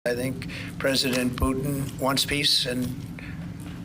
I think President Putin wants peace, and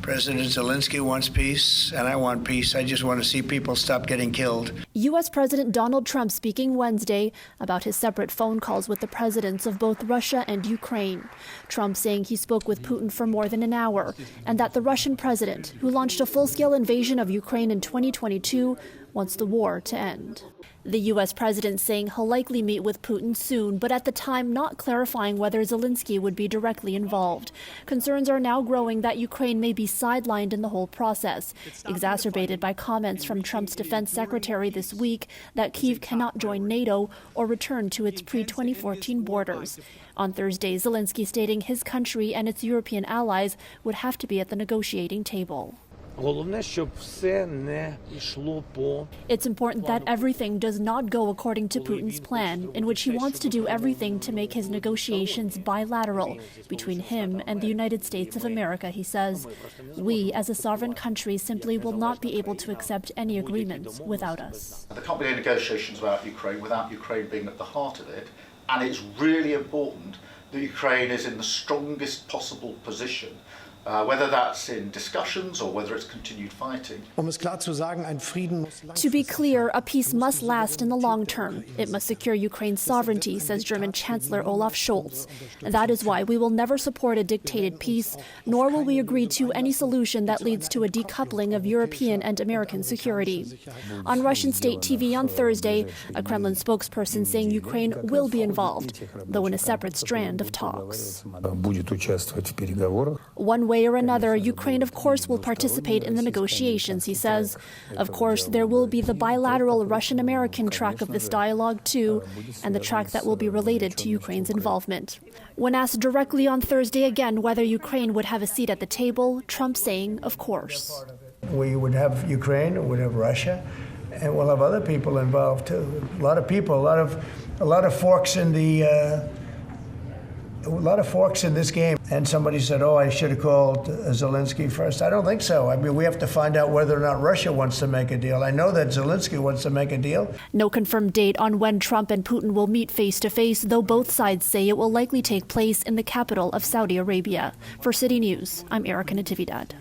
President Zelensky wants peace, and I want peace. I just want to see people stop getting killed. U.S. President Donald Trump speaking Wednesday about his separate phone calls with the presidents of both Russia and Ukraine. Trump saying he spoke with Putin for more than an hour, and that the Russian president, who launched a full-scale invasion of Ukraine in 2022, wants the war to end. The U.S. president saying he'll likely meet with Putin soon, but at the time not clarifying whether Zelensky would be directly involved. Concerns are now growing that Ukraine may be sidelined in the whole process, exacerbated by comments from Trump's defense secretary this week that Kyiv cannot join NATO or return to its pre-2014 borders. On Thursday, Zelensky stating his country and its European allies would have to be at the negotiating table. It's important that everything does not go according to Putin's plan, in which he wants to do everything to make his negotiations bilateral between him and the United States of America, he says. We, as a sovereign country, simply will not be able to accept any agreements without us. There can't be any negotiations about Ukraine without Ukraine being at the heart of it, and it's really important that Ukraine is in the strongest possible position, whether that's in discussions or whether it's continued fighting. To be clear, a peace must last in the long term. It must secure Ukraine's sovereignty, says German Chancellor Olaf Scholz. That is why we will never support a dictated peace, nor will we agree to any solution that leads to a decoupling of European and American security. On Russian state TV on Thursday, a Kremlin spokesperson saying Ukraine will be involved, though in a separate strand of talks. One way or another, Ukraine, of course, will participate in the negotiations, he says. Of course, there will be the bilateral Russian-American track of this dialogue, too, and the track that will be related to Ukraine's involvement. When asked directly on Thursday again whether Ukraine would have a seat at the table, Trump saying, of course. We would have Ukraine, we would have Russia, and we'll have other people involved, too. A lot of people, a lot of forks in the... A lot of forks in this game. And somebody said, oh, I should have called Zelensky first. I don't think so. I mean, we have to find out whether or not Russia wants to make a deal. I know that Zelensky wants to make a deal. No confirmed date on when Trump and Putin will meet face-to-face, though both sides say it will likely take place in the capital of Saudi Arabia. For City News, I'm Erica Natividad.